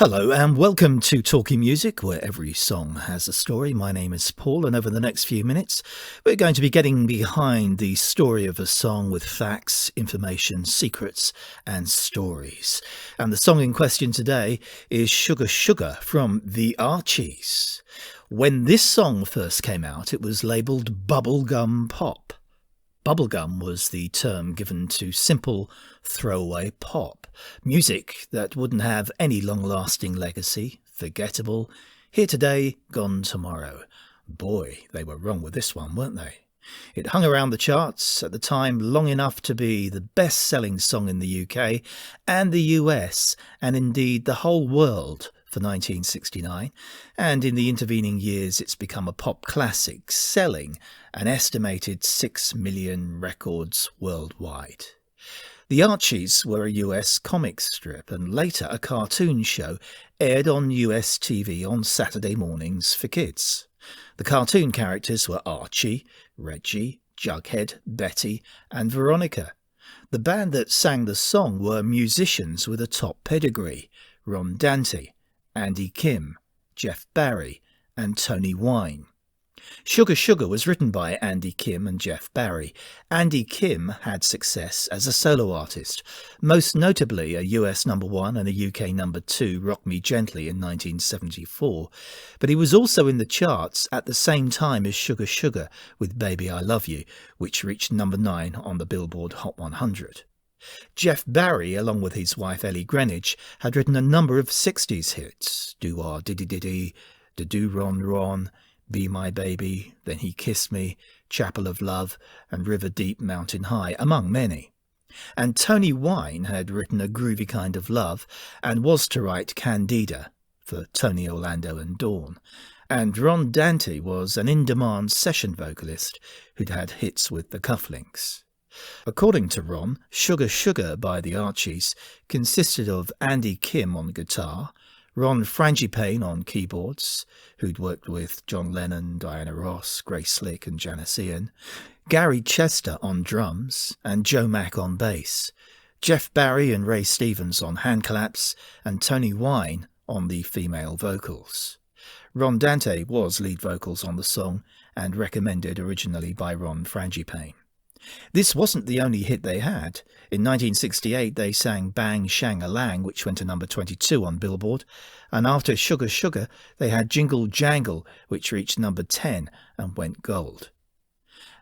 Hello and welcome to Talking Music, where every song has a story. My name is Paul, and over the next few minutes we're going to be getting behind the story of a song with facts, information, secrets and stories. And the song in question today is Sugar Sugar from The Archies. When this song first came out, it was labelled bubblegum pop. Bubblegum was the term given to simple, throwaway pop. Music that wouldn't have any long-lasting legacy, forgettable, here today, gone tomorrow. Boy, they were wrong with this one, weren't they? It hung around the charts at the time long enough to be the best-selling song in the UK and the US, and indeed the whole world, for 1969, and in the intervening years it's become a pop classic, selling an estimated 6 million records worldwide. The Archies were a US comic strip and later a cartoon show aired on US TV on Saturday mornings for kids. The cartoon characters were Archie, Reggie, Jughead, Betty and Veronica. The band that sang the song were musicians with a top pedigree: Ron Dante, Andy Kim, Jeff Barry and Tony Wine. Sugar Sugar was written by Andy Kim and Jeff Barry. Andy Kim had success as a solo artist, most notably a US #1 and a UK #2 Rock Me Gently in 1974, but he was also in the charts at the same time as Sugar Sugar with Baby I Love You, which reached #9 on the Billboard Hot 100. Jeff Barry, along with his wife Ellie Greenwich, had written a number of 60s hits: Do-Ah Diddy Diddy, Do Ron Ron, Be My Baby, Then He Kissed Me, Chapel of Love and River Deep Mountain High, among many. And Tony Wine had written A Groovy Kind of Love and was to write Candida for Tony Orlando and Dawn. And Ron Dante was an in-demand session vocalist who'd had hits with the Cufflinks. According to Ron, Sugar Sugar by The Archies consisted of Andy Kim on guitar, Ron Frangipane on keyboards, who'd worked with John Lennon, Diana Ross, Grace Slick and Janice Ian, Gary Chester on drums and Joe Mack on bass, Jeff Barry and Ray Stevens on hand claps and Tony Wine on the female vocals. Ron Dante was lead vocals on the song and recommended originally by Ron Frangipane. This wasn't the only hit they had. In 1968 they sang Bang Shang-a-Lang, which went to #22 on Billboard, and after Sugar Sugar they had Jingle Jangle, which reached #10 and went gold.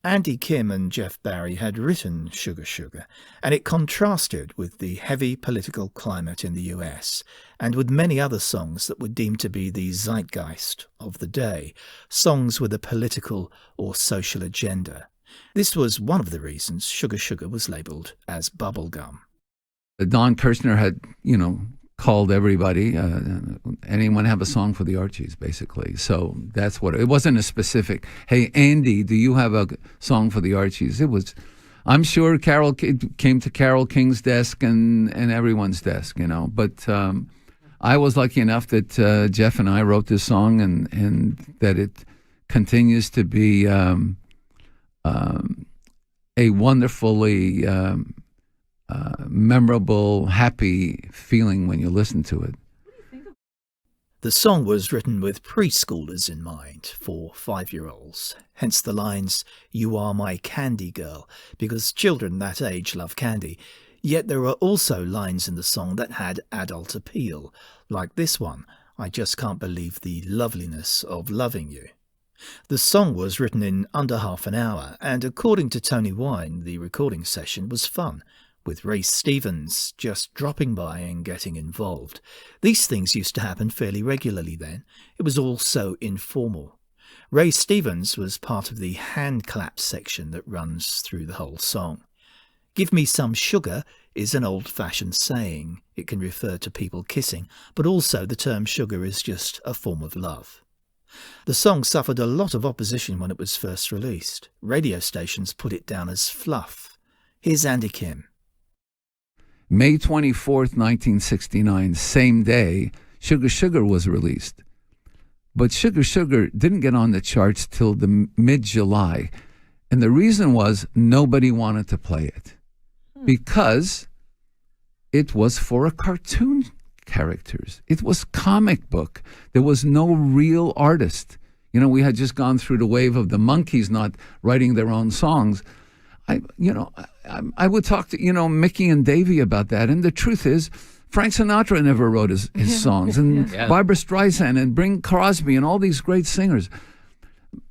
Andy Kim and Jeff Barry had written Sugar Sugar, and it contrasted with the heavy political climate in the US, and with many other songs that were deemed to be the zeitgeist of the day, songs with a political or social agenda. This was one of the reasons Sugar Sugar was labelled as bubblegum. Don Kirshner had, called everybody, anyone have a song for the Archies, basically. So that's what, it wasn't a specific, hey, Andy, do you have a song for the Archies? It was, I'm sure it came to Carole King's desk and everyone's desk, But I was lucky enough that Jeff and I wrote this song and that it continues to be a wonderfully memorable, happy feeling when you listen to it. The song was written with preschoolers in mind, for 5-year-olds, hence the lines, "You are my candy girl," because children that age love candy. Yet there were also lines in the song that had adult appeal, like this one, "I just can't believe the loveliness of loving you." The song was written in under half an hour, and according to Tony Wine, the recording session was fun, with Ray Stevens just dropping by and getting involved. These things used to happen fairly regularly then. It was all so informal. Ray Stevens was part of the hand clap section that runs through the whole song. "Give me some sugar" is an old-fashioned saying. It can refer to people kissing, but also the term sugar is just a form of love. The song suffered a lot of opposition when it was first released. Radio stations put it down as fluff. Here's Andy Kim. May 24th, 1969, same day, Sugar Sugar was released. But Sugar Sugar didn't get on the charts till the mid-July. And the reason was nobody wanted to play it because it was for a cartoon characters. It was comic book. There was no real artist. You know, we had just gone through the wave of the Monkees not writing their own songs. I would talk to, Mickey and Davy about that. And the truth is, Frank Sinatra never wrote his songs. And Barbra Streisand and Bing Crosby and all these great singers.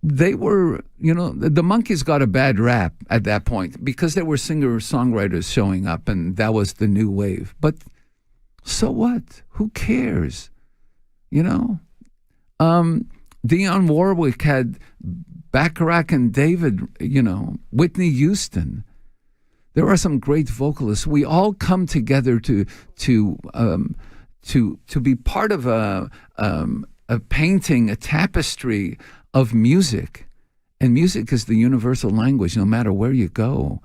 They were, the Monkees got a bad rap at that point because there were singer-songwriters showing up, and that was the new wave. But so what? Who cares? Dionne Warwick had Bacharach and David, Whitney Houston. There are some great vocalists. We all come together to be part of a painting, a tapestry of music. And music is the universal language, no matter where you go.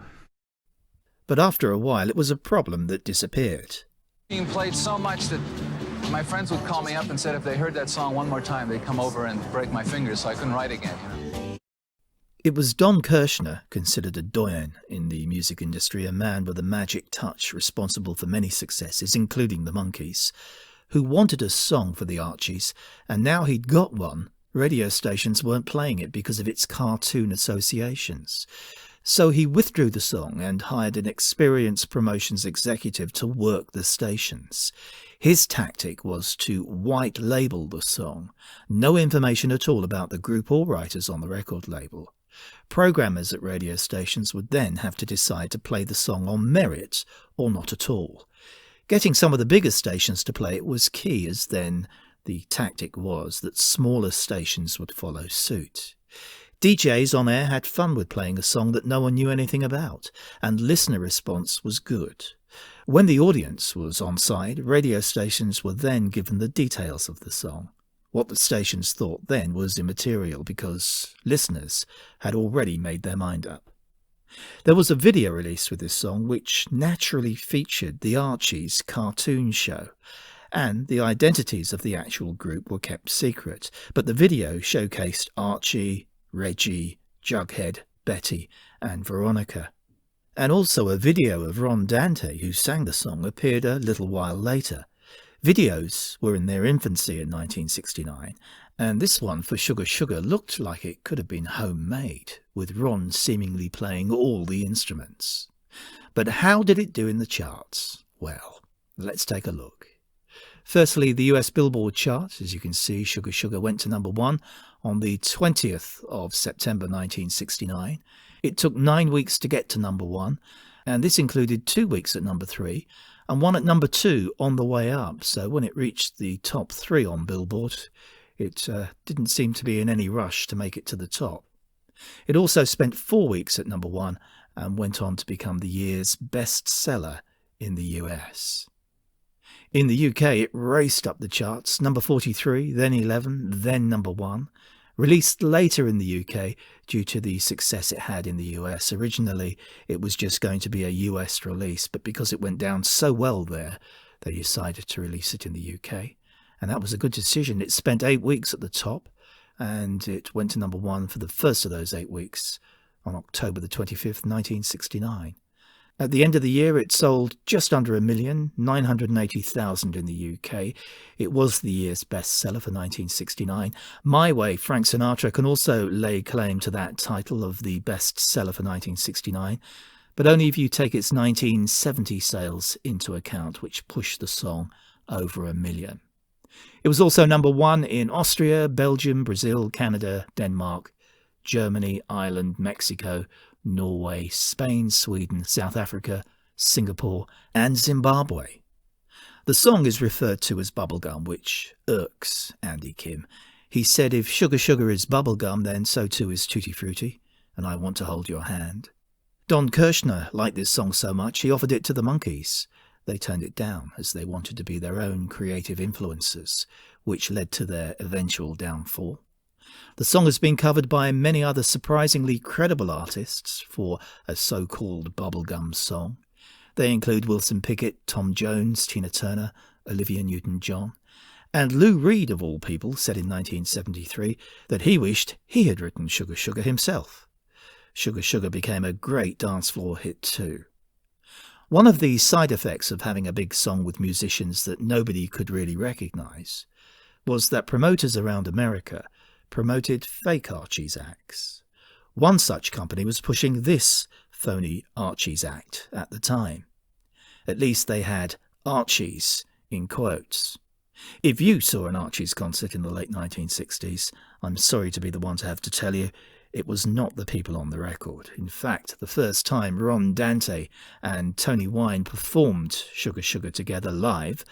But after a while, it was a problem that disappeared. Being played so much that my friends would call me up and said if they heard that song one more time, they'd come over and break my fingers so I couldn't write again. It was Don Kirshner, considered a doyen in the music industry, a man with a magic touch responsible for many successes, including the Monkees, who wanted a song for the Archies, and now he'd got one, radio stations weren't playing it because of its cartoon associations. So he withdrew the song and hired an experienced promotions executive to work the stations. His tactic was to white label the song, no information at all about the group or writers on the record label. Programmers at radio stations would then have to decide to play the song on merit or not at all. Getting some of the bigger stations to play it was key, as then the tactic was that smaller stations would follow suit. DJs on air had fun with playing a song that no one knew anything about, and listener response was good. When the audience was on side, radio stations were then given the details of the song. What the stations thought then was immaterial because listeners had already made their mind up. There was a video released with this song which naturally featured the Archies cartoon show, and the identities of the actual group were kept secret, but the video showcased Archie, Reggie, Jughead, Betty and Veronica. And also a video of Ron Dante, who sang the song, appeared a little while later. Videos were in their infancy in 1969, and this one for Sugar Sugar looked like it could have been homemade, with Ron seemingly playing all the instruments. But how did it do in the charts? Well, let's take a look. Firstly, the US Billboard chart. As you can see, Sugar Sugar went to number 1 on the 20th of September 1969. It took 9 weeks to get to number 1, and this included 2 weeks at number 3 and 1 at number 2 on the way up. So when it reached the top 3 on Billboard, it didn't seem to be in any rush to make it to the top. It also spent 4 weeks at number 1 and went on to become the year's best seller in the US. In the UK, it raced up the charts, number 43, then 11, then number 1. Released later in the UK due to the success it had in the US. Originally, it was just going to be a US release, but because it went down so well there, they decided to release it in the UK. And that was a good decision. It spent 8 weeks at the top, and it went to number 1 for the first of those 8 weeks on October the 25th, 1969. At the end of the year, it sold just under 1,980,000 in the UK. It was the year's bestseller for 1969. My Way, Frank Sinatra, can also lay claim to that title of the bestseller for 1969, but only if you take its 1970 sales into account, which pushed the song over 1 million. It was also number 1 in Austria, Belgium, Brazil, Canada, Denmark, Germany, Ireland, Mexico, Norway, Spain, Sweden, South Africa, Singapore and Zimbabwe. The song is referred to as bubblegum, which irks Andy Kim. He said if Sugar Sugar is bubblegum, then so too is Tutti Frutti, and I Want to Hold Your Hand. Don Kirshner liked this song so much he offered it to the Monkees. They turned it down as they wanted to be their own creative influencers, which led to their eventual downfall. The song has been covered by many other surprisingly credible artists for a so-called bubblegum song. They include Wilson Pickett, Tom Jones, Tina Turner, Olivia Newton-John. And Lou Reed, of all people, said in 1973 that he wished he had written Sugar Sugar himself. Sugar Sugar became a great dance floor hit too. One of the side effects of having a big song with musicians that nobody could really recognise was that promoters around America promoted fake Archies acts. One such company was pushing this phony Archies act at the time. At least they had Archies in quotes. If you saw an Archies concert in the late 1960s, I'm sorry to be the one to have to tell you, it was not the people on the record. In fact, the first time Ron Dante and Tony Wine performed Sugar Sugar together live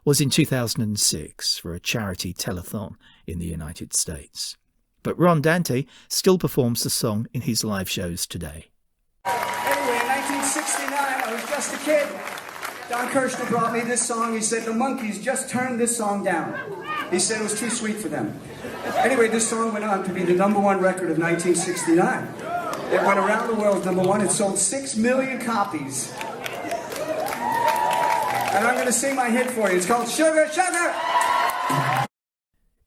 was in 2006 for a charity telethon in the United States. But Ron Dante still performs the song in his live shows today. Anyway, in 1969, I was just a kid. Don Kirshner brought me this song. He said, the Monkees just turned this song down. He said it was too sweet for them. Anyway, this song went on to be the #1 record of 1969. It went around the world as #1. It sold 6 million copies. And I'm going to sing my hit for you. It's called Sugar, Sugar!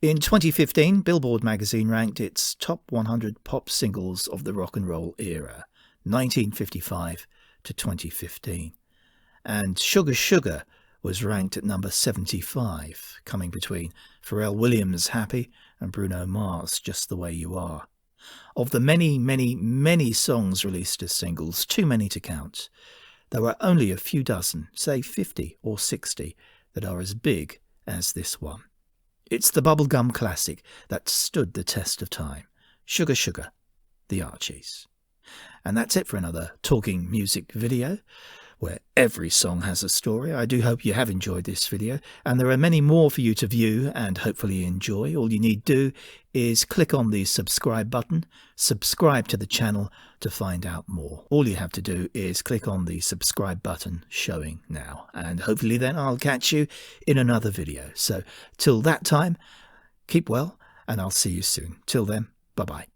In 2015, Billboard magazine ranked its top 100 pop singles of the rock and roll era, 1955 to 2015. And Sugar Sugar was ranked at number 75, coming between Pharrell Williams' Happy and Bruno Mars' Just the Way You Are. Of the many, many, many songs released as singles, too many to count, there were only a few dozen, say 50 or 60, that are as big as this one. It's the bubblegum classic that stood the test of time, Sugar Sugar, the Archies. And that's it for another Talking Music video, where every song has a story. I do hope you have enjoyed this video, and there are many more for you to view and hopefully enjoy. All you need to do is click on the subscribe button, subscribe to the channel to find out more. All you have to do is click on the subscribe button showing now, and hopefully then I'll catch you in another video. So till that time, keep well, and I'll see you soon. Till then, bye-bye.